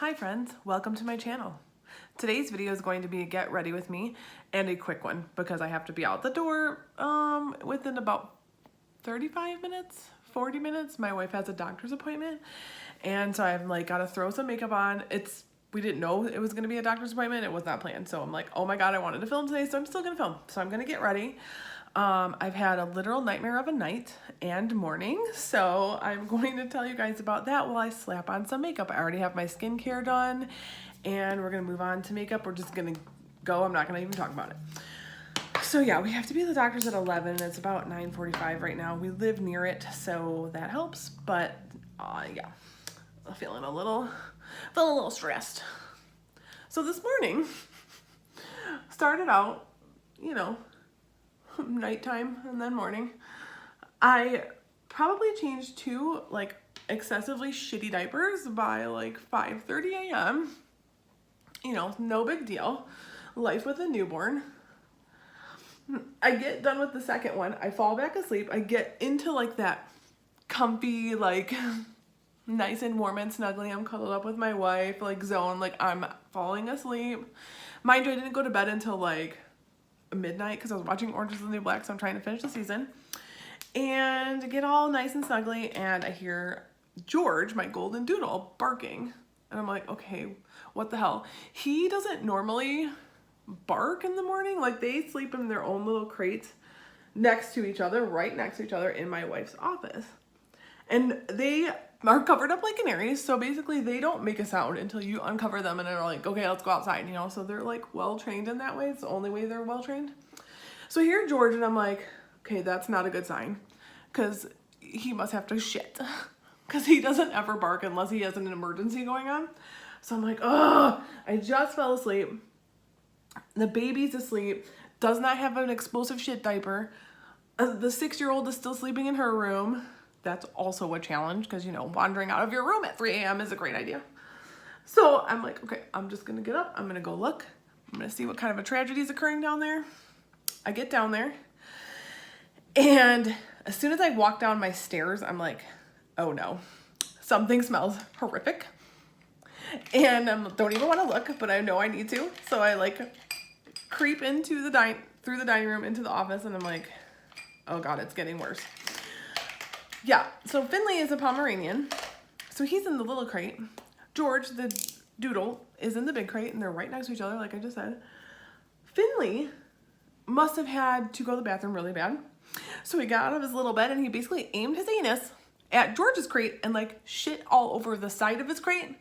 Hi friends, welcome to my channel. Today's video is going to be a get ready with me and a quick one because I have to be out the door within about 35 minutes, 40 minutes. My wife has a doctor's appointment and so I've like got to throw some makeup on. We didn't know it was going to be a doctor's appointment. It was not planned. So I'm like, oh my God, I wanted to film today. So I'm still going to film. So I'm going to get ready. I've had a literal nightmare of a night and morning, so I'm going to tell you guys about that while I slap on some makeup. I already have my skincare done, and we're gonna move on to makeup. We're just gonna go. I'm not gonna even talk about it. So yeah, we have to be at the doctor's at 11. It's about 9:45 right now. We live near it, so that helps. But yeah, I'm feeling a little stressed. So this morning started out, nighttime and then morning. I probably changed two like excessively shitty diapers by like 5:30 a.m. No big deal. Life with a newborn. I get done with the second one. I fall back asleep. I get into like that comfy, like nice and warm and snuggly. I'm cuddled up with my wife, like zone, like I'm falling asleep. Mind you, I didn't go to bed until like midnight because I was watching Orange is the New Black, so I'm trying to finish the season and get all nice and snuggly, and I hear George, my golden doodle, barking, and I'm like, okay, what the hell? He doesn't normally bark in the morning. Like, they sleep in their own little crates next to each other, right next to each other in my wife's office, and they are covered up like canaries, so basically they don't make a sound until you uncover them and they're like, okay, let's go outside, so they're like well trained in that way. It's the only way they're well trained. So I hear George and I'm like, okay, that's not a good sign because he must have to shit because he doesn't ever bark unless he has an emergency going on. So I'm like, oh, I just fell asleep. The baby's asleep, does not have an explosive shit diaper. The 6-year-old is still sleeping in her room. That's also a challenge because, wandering out of your room at 3 a.m. is a great idea. So I'm like, okay, I'm just going to get up. I'm going to go look. I'm going to see what kind of a tragedy is occurring down there. I get down there. And as soon as I walk down my stairs, I'm like, oh no, something smells horrific. And I don't even want to look, but I know I need to. So I like creep into through the dining room into the office, and I'm like, oh God, it's getting worse. Yeah, so Finley is a Pomeranian, so he's in the little crate. George, the doodle, is in the big crate, and they're right next to each other, like I just said. Finley must have had to go to the bathroom really bad, so he got out of his little bed, and he basically aimed his anus at George's crate and, like, shit all over the side of his crate,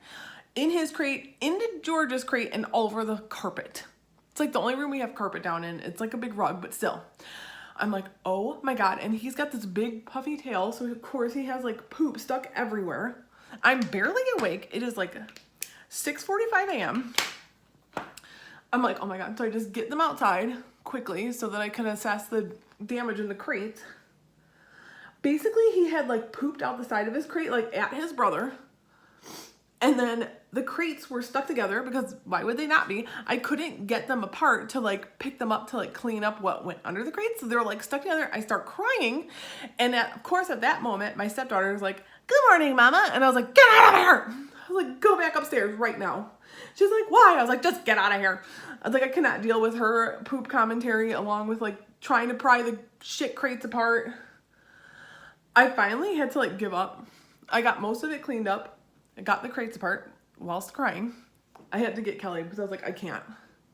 in his crate, into George's crate, and all over the carpet. It's, like, the only room we have carpet down in. It's, like, a big rug, but still. I'm like, oh my God. And he's got this big puffy tail. So of course he has like poop stuck everywhere. I'm barely awake. It is like 6:45 a.m. I'm like, oh my God. So I just get them outside quickly so that I can assess the damage in the crate. Basically, he had like pooped out the side of his crate, like at his brother. And then the crates were stuck together because why would they not be? I couldn't get them apart to like pick them up to like clean up what went under the crates. So they were like stuck together. I start crying. And of course, at that moment, my stepdaughter was like, good morning, mama. And I was like, get out of here. I was like, go back upstairs right now. She's like, why? I was like, just get out of here. I was like, I cannot deal with her poop commentary along with like trying to pry the shit crates apart. I finally had to like give up. I got most of it cleaned up. I got the crates apart whilst crying. I had to get Kelly because I was like, I can't.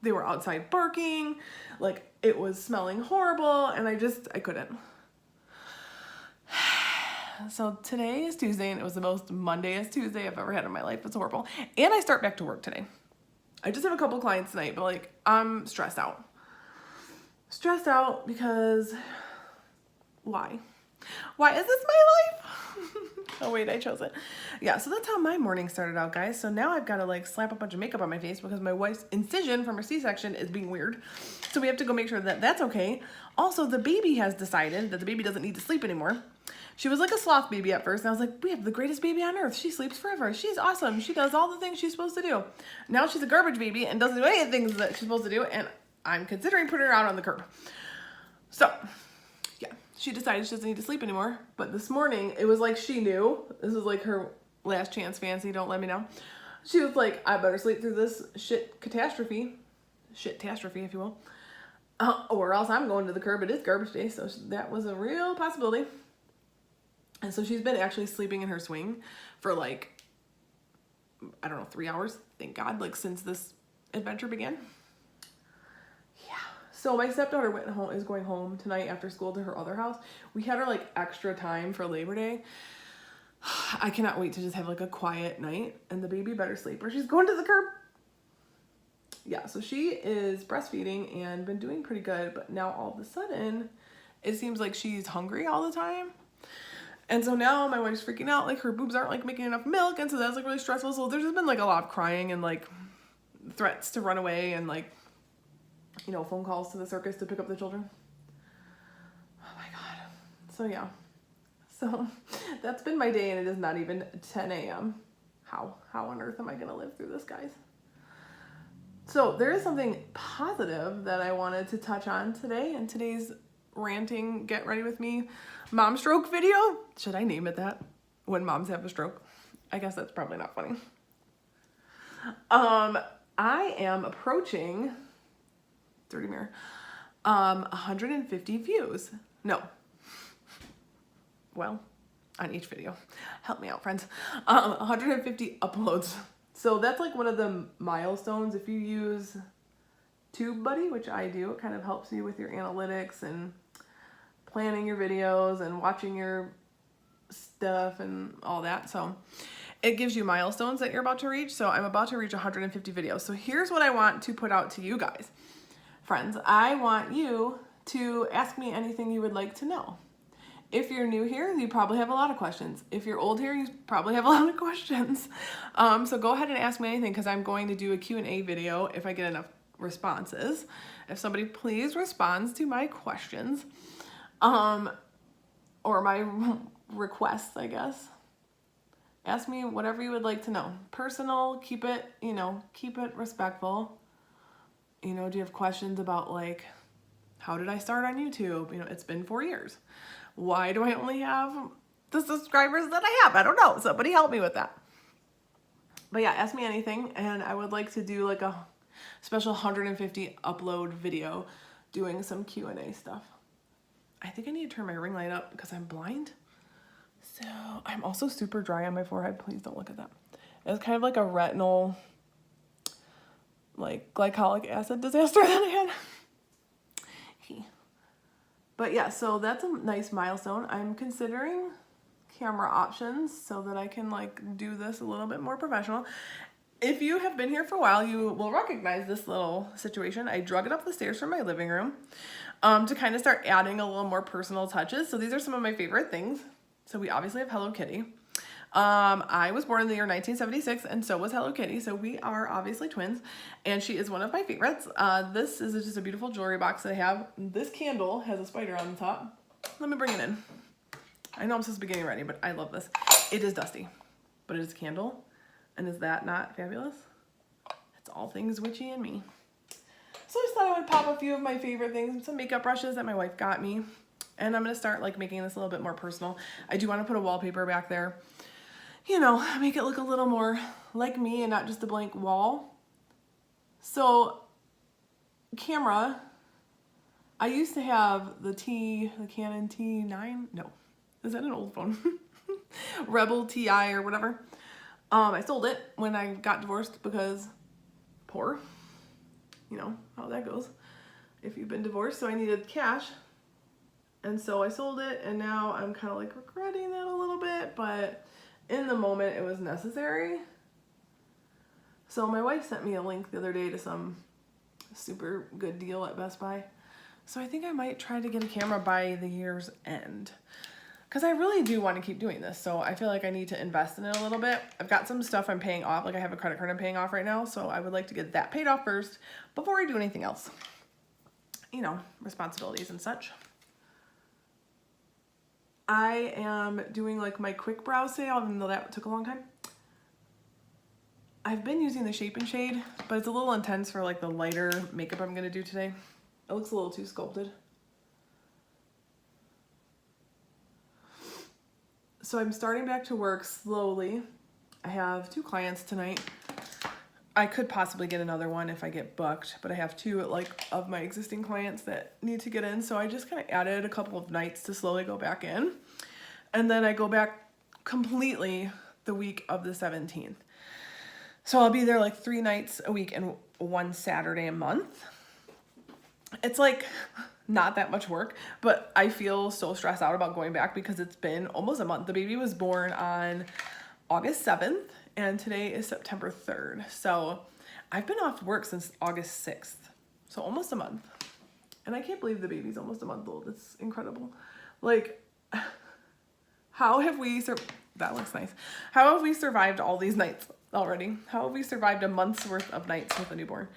They were outside barking. Like, it was smelling horrible. And I couldn't. So today is Tuesday, and it was the most Mondayest Tuesday I've ever had in my life. It's horrible. And I start back to work today. I just have a couple clients tonight, but like, I'm stressed out. Stressed out because why? Why is this my life? Oh wait, I chose it. Yeah, so that's how my morning started out, guys. So now I've got to like slap a bunch of makeup on my face because my wife's incision from her C-section is being weird. So we have to go make sure that that's okay. Also, the baby has decided that the baby doesn't need to sleep anymore. She was like a sloth baby at first, and I was like, we have the greatest baby on earth. She sleeps forever. She's awesome. She does all the things she's supposed to do. Now she's a garbage baby and doesn't do any of the things that she's supposed to do, and I'm considering putting her out on the curb. So she decided she doesn't need to sleep anymore. But this morning, it was like she knew. This is like her last chance fancy, don't let me know. She was like, I better sleep through this shit-catastrophe, if you will, or else I'm going to the curb. It is garbage day, so that was a real possibility. And so she's been actually sleeping in her swing for like, I don't know, 3 hours, thank God, like since this adventure began. Yeah. So my stepdaughter is going home tonight after school to her other house. We had her like extra time for Labor Day. I cannot wait to just have like a quiet night, and the baby better sleep or she's going to the curb. Yeah, so she is breastfeeding and been doing pretty good, but now all of a sudden it seems like she's hungry all the time. And so now my wife's freaking out, like her boobs aren't like making enough milk, and so that's like really stressful. So there's just been like a lot of crying and like threats to run away and like, you know, phone calls to the circus to pick up the children. Oh my God. So yeah. So that's been my day, and it is not even 10 a.m. How on earth am I gonna live through this, guys? So there is something positive that I wanted to touch on today in today's ranting, get ready with me, mom stroke video. Should I name it that? When moms have a stroke? I guess that's probably not funny. I am approaching, dirty mirror, 150 views. No. Well, on each video. Help me out, friends. 150 uploads. So that's like one of the milestones. If you use TubeBuddy, which I do, it kind of helps you with your analytics and planning your videos and watching your stuff and all that. So it gives you milestones that you're about to reach. So I'm about to reach 150 videos. So here's what I want to put out to you guys. Friends, I want you to ask me anything you would like to know. If you're new here, you probably have a lot of questions. If you're old here, you probably have a lot of questions. So go ahead and ask me anything, because I'm going to do a Q&A video if I get enough responses. If somebody please responds to my questions, or my requests, I guess. Ask me whatever you would like to know. Personal, keep it, keep it respectful. Do you have questions about like, how did I start on YouTube? It's been 4 years. Why do I only have the subscribers that I have? I don't know. Somebody help me with that. But yeah, ask me anything, and I would like to do like a special 150 upload video doing some Q&A stuff. I think I need to turn my ring light up because I'm blind. So I'm also super dry on my forehead. Please don't look at that. It's kind of like a retinal, like glycolic acid disaster that I had. But yeah, so that's a nice milestone. I'm considering camera options so that I can like do this a little bit more professional. If you have been here for a while, you will recognize this little situation. I drug it up the stairs from my living room to kind of start adding a little more personal touches. So these are some of my favorite things. So we obviously have Hello Kitty. I was born in the year 1976, and so was Hello Kitty. So we are obviously twins, and she is one of my favorites. This is just a beautiful jewelry box that I have. This candle has a spider on the top. Let me bring it in. I know I'm supposed to be getting ready, but I love this. It is dusty, but it is a candle. And is that not fabulous? It's all things witchy and me. So I just thought I would pop a few of my favorite things, some makeup brushes that my wife got me. And I'm going to start like making this a little bit more personal. I do want to put a wallpaper back there. Make it look a little more like me and not just a blank wall. So, camera, I used to have the Canon T9, no, is that an old phone? Rebel TI or whatever. I sold it when I got divorced because poor, how that goes if you've been divorced. So I needed cash. And so I sold it, and now I'm kind of like regretting that a little bit, but in the moment it was necessary. So my wife sent me a link the other day to some super good deal at Best Buy. So I think I might try to get a camera by the year's end, because I really do want to keep doing this. So I feel like I need to invest in it a little bit. I've got some stuff I'm paying off. Like I have a credit card I'm paying off right now. So I would like to get that paid off first before I do anything else. Responsibilities and such. I am doing like my quick brow sale, even though that took a long time. I've been using the Shape and Shade, but it's a little intense for like the lighter makeup I'm going to do today. It looks a little too sculpted. So I'm starting back to work slowly. I have 2 clients tonight. I could possibly get another one if I get booked, but I have two like of my existing clients that need to get in. So I just kind of added a couple of nights to slowly go back in. And then I go back completely the week of the 17th. So I'll be there like 3 nights a week and 1 Saturday a month. It's like not that much work, but I feel so stressed out about going back because it's been almost a month. The baby was born on August 7th and today is September 3rd. So I've been off work since August 6th. So almost a month. And I can't believe the baby's almost a month old. It's incredible. Like, how have we that looks nice. How have we survived all these nights already? How have we survived a month's worth of nights with a newborn?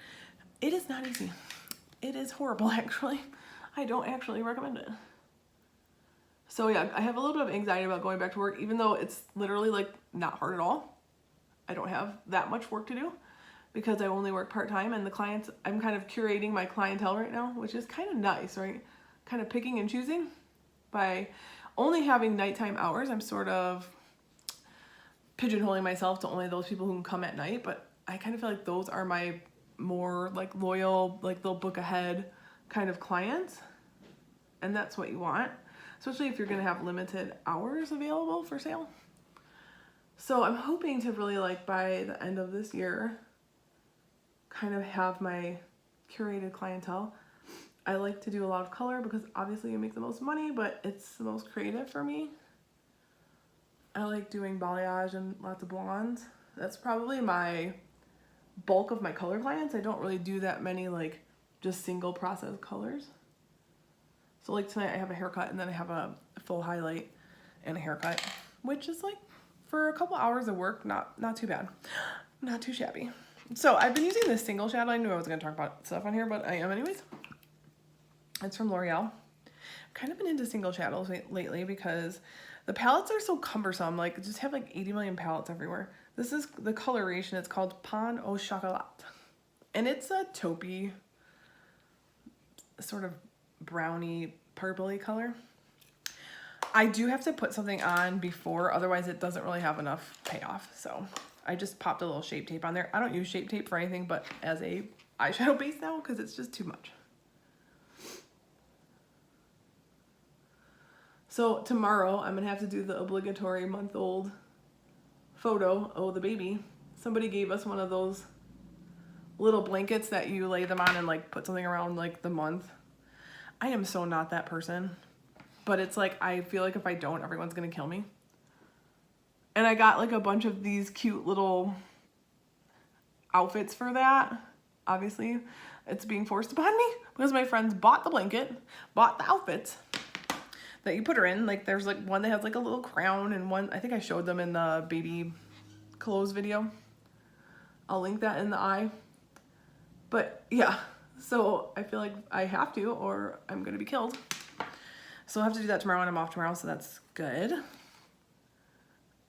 It is not easy. It is horrible, actually. I don't actually recommend it. So yeah, I have a little bit of anxiety about going back to work, even though it's literally like not hard at all. I don't have that much work to do because I only work part-time, and the clients, I'm kind of curating my clientele right now, which is kind of nice, right? Kind of picking and choosing. By only having nighttime hours, I'm sort of pigeonholing myself to only those people who can come at night, but I kind of feel like those are my more like loyal, like they'll book ahead kind of clients, and that's what you want, especially if you're going to have limited hours available for sale. So I'm hoping to really, like, by the end of this year, kind of have my curated clientele. I like to do a lot of color because obviously you make the most money, but it's the most creative for me. I like doing balayage and lots of blondes. That's probably my bulk of my color clients. I don't really do that many like just single process colors. So like tonight I have a haircut and then I have a full highlight and a haircut, which is like for a couple hours of work, not too bad, not too shabby. So I've been using this single shadow. I knew I was going to talk about stuff on here, but I am anyways. It's from L'Oreal. I've kind of been into single shadows lately because the palettes are so cumbersome. Like, just have like 80 million palettes everywhere. This is the coloration. It's called Pain au Chocolat. And it's a taupey, sort of browny, purpley color. I do have to put something on before, otherwise it doesn't really have enough payoff. So I just popped a little Shape Tape on there. I don't use Shape Tape for anything but as a eyeshadow base now because it's just too much. So tomorrow I'm gonna have to do the obligatory month-old photo of the baby. Somebody gave us one of those little blankets that you lay them on and like put something around like the month. I am so not that person, but it's like I feel like if I don't, everyone's gonna kill me. And I got like a bunch of these cute little outfits for that. Obviously, it's being forced upon me because my friends bought the blanket, bought the outfits that you put her in. Like there's like one that has like a little crown and one, I think I showed them in the baby clothes video. I'll link that in the eye. But yeah, so I feel like I have to or I'm gonna be killed. So I'll have to do that tomorrow and I'm off tomorrow, so that's good.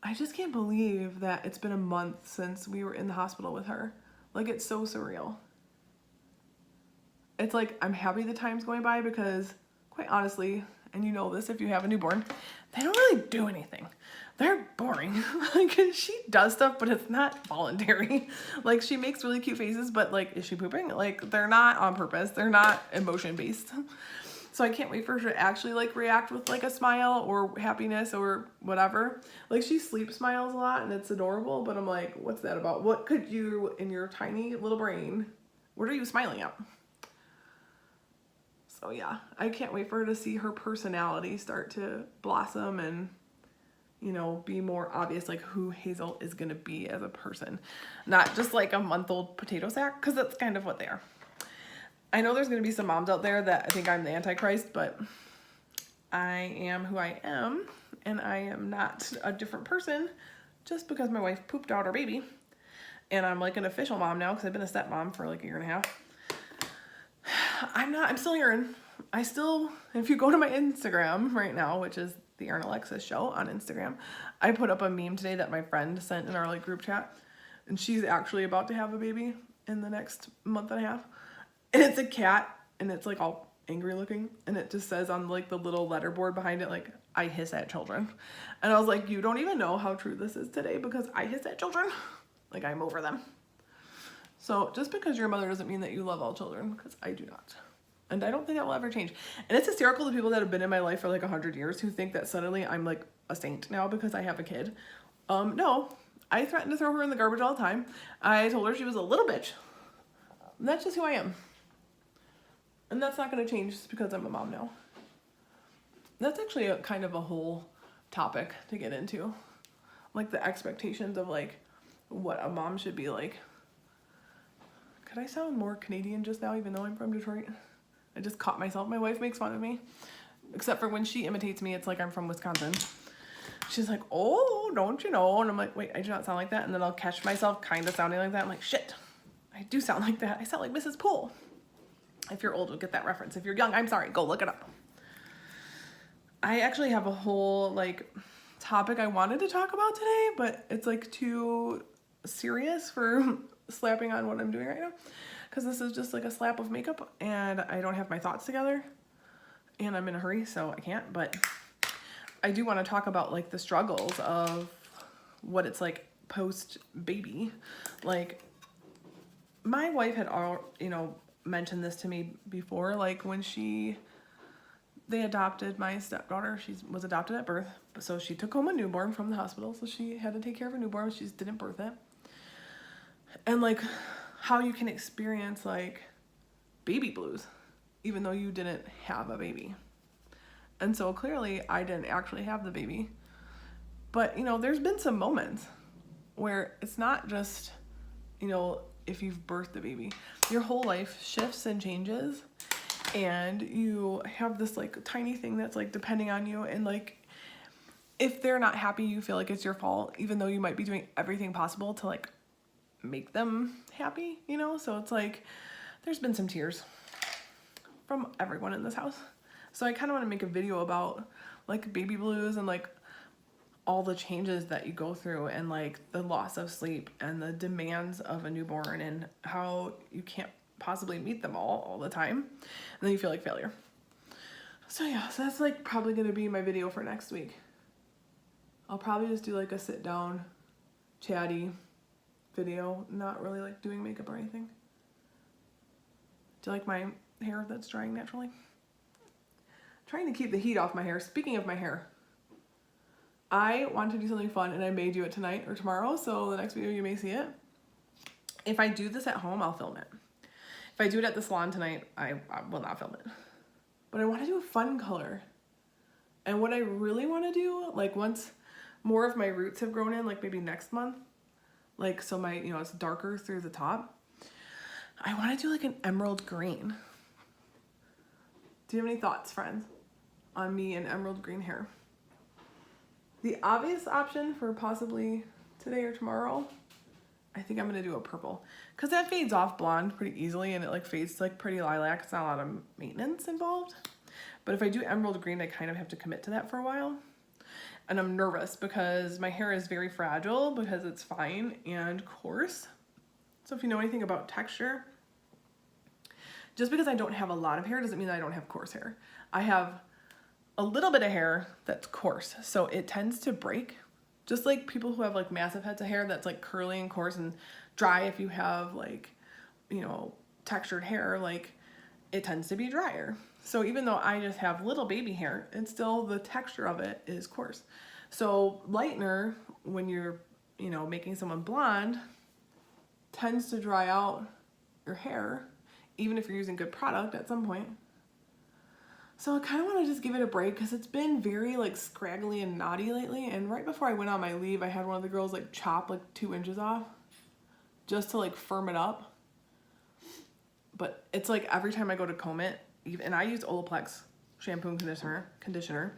I just can't believe that it's been a month since we were in the hospital with her. Like, it's so surreal. It's like, I'm happy the time's going by because, quite honestly, and you know this if you have a newborn, they don't really do anything. They're boring. Like, she does stuff, but it's not voluntary. Like, she makes really cute faces, but like, is she pooping? Like, they're not on purpose. They're not emotion-based. So I can't wait for her to actually like react with like a smile or happiness or whatever. Like, she sleep smiles a lot and it's adorable, but I'm like, what's that about? What could you, in your tiny little brain, what are you smiling at? So yeah, I can't wait for her to see her personality start to blossom and, you know, be more obvious, like who Hazel is going to be as a person. Not just like a month-old potato sack, because that's kind of what they are. I know there's going to be some moms out there that think I'm the Antichrist, but I am who I am, and I am not a different person just because my wife pooped out our baby. And I'm like an official mom now because I've been a stepmom for like a year and a half. I'm still urine. If you go to my Instagram right now, which is the Erin Alexis Show on Instagram, I put up a meme today that my friend sent in our like group chat, and she's actually about to have a baby in the next month and a half. And it's a cat, and it's like all angry looking, and it just says on like the little letterboard behind it, like, I hiss at children. And I was like, you don't even know how true this is today because I hiss at children. Like, I'm over them. So just because you're a mother doesn't mean that you love all children, because I do not. And I don't think that will ever change. And it's hysterical to people that have been in my life for like 100 years who think that suddenly I'm like a saint now because I have a kid. No, I threatened to throw her in the garbage all the time. I told her she was a little bitch. And that's just who I am. And that's not going to change just because I'm a mom now. That's actually a kind of a whole topic to get into. Like the expectations of like what a mom should be like. Could I sound more Canadian just now even though I'm from Detroit? I just caught myself. My wife makes fun of me. Except for when she imitates me, it's like I'm from Wisconsin. She's like, oh, don't you know? And I'm like, wait, I do not sound like that. And then I'll catch myself kind of sounding like that. I'm like, shit, I do sound like that. I sound like Mrs. Poole. If you're old, you'll get that reference. If you're young, I'm sorry. Go look it up. I actually have a whole like topic I wanted to talk about today, but it's like too serious for slapping on what I'm doing right now. Because this is just like a slap of makeup and I don't have my thoughts together and I'm in a hurry, so I can't. But I do want to talk about like the struggles of what it's like post baby. Like my wife had mentioned this to me before, like when they adopted my stepdaughter. She was adopted at birth, so she took home a newborn from the hospital, so she had to take care of a newborn. She just didn't birth it. And like how you can experience like baby blues even though you didn't have a baby. And so clearly I didn't actually have the baby. But there's been some moments where it's not just if you've birthed the baby, your whole life shifts and changes, and you have this like tiny thing that's like depending on you, and like if they're not happy, you feel like it's your fault, even though you might be doing everything possible to like make them happy, so it's like there's been some tears from everyone in this house. So I kind of want to make a video about like baby blues and like all the changes that you go through and like the loss of sleep and the demands of a newborn and how you can't possibly meet them all the time, and then you feel like failure. So yeah, so that's like probably going to be my video for next week. I'll probably just do like a sit down chatty video, not really like doing makeup or anything. Do you like my hair that's drying naturally? Trying to keep the heat off my hair. Speaking of my hair, I want to do something fun and I may do it tonight or tomorrow, so the next video you may see it. If I do this at home, I'll film it. If I do it at the salon tonight, I will not film it. But I want to do a fun color. And what I really want to do, like once more of my roots have grown in, like maybe next month, like so my, it's darker through the top, I want to do like an emerald green. Do you have any thoughts, friends, on me and emerald green hair? The obvious option for possibly today or tomorrow, I think I'm going to do a purple, because that fades off blonde pretty easily and it like fades to like pretty lilac. It's not a lot of maintenance involved. But if I do emerald green, I kind of have to commit to that for a while. And I'm nervous because my hair is very fragile because it's fine and coarse. So if you know anything about texture, just because I don't have a lot of hair doesn't mean that I don't have coarse hair. I have a little bit of hair that's coarse, so it tends to break. Just like people who have like massive heads of hair that's like curly and coarse and dry, if you have like, textured hair, like it tends to be drier. So even though I just have little baby hair, it's still the texture of it is coarse. So lightener, when you're, making someone blonde, tends to dry out your hair, even if you're using good product at some point. So I kind of want to just give it a break because it's been very like scraggly and knotty lately. And right before I went on my leave, I had one of the girls like chop like 2 inches off just to like firm it up. But it's like every time I go to comb it, and I use Olaplex shampoo and conditioner,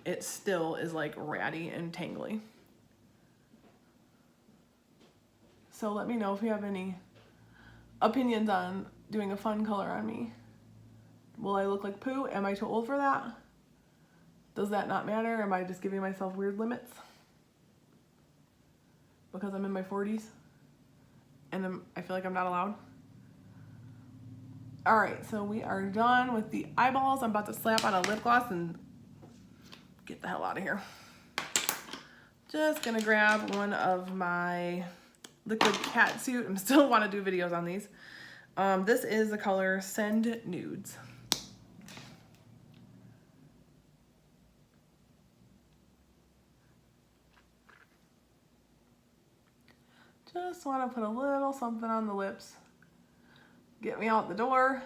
it still is like ratty and tangly. So let me know if you have any opinions on doing a fun color on me. Will I look like poo? Am I too old for that? Does that not matter? Am I just giving myself weird limits? Because I'm in my 40s and I feel like I'm not allowed. All right, so we are done with the eyeballs. I'm about to slap on a lip gloss and get the hell out of here. Just gonna grab one of my liquid cat suit. I still want to do videos on these. This is the color Send Nudes. Just want to put a little something on the lips. Get me out the door.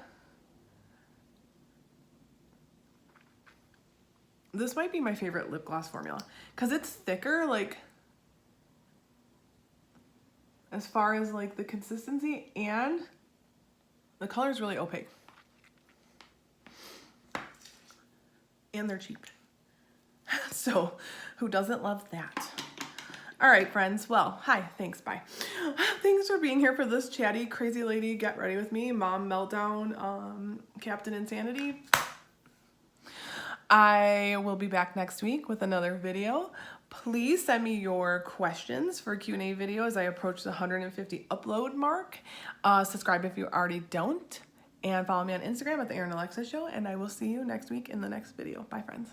This might be my favorite lip gloss formula because it's thicker, like as far as like the consistency, and the color is really opaque. And they're cheap. So who doesn't love that? All right, friends. Well, hi, thanks, bye. Thanks for being here for this chatty, crazy lady, get ready with me, mom meltdown, Captain Insanity. I will be back next week with another video. Please send me your questions for Q&A video as I approach the 150 upload mark. Subscribe if you already don't. And follow me on Instagram at the Erin Alexa Show. And I will see you next week in the next video. Bye, friends.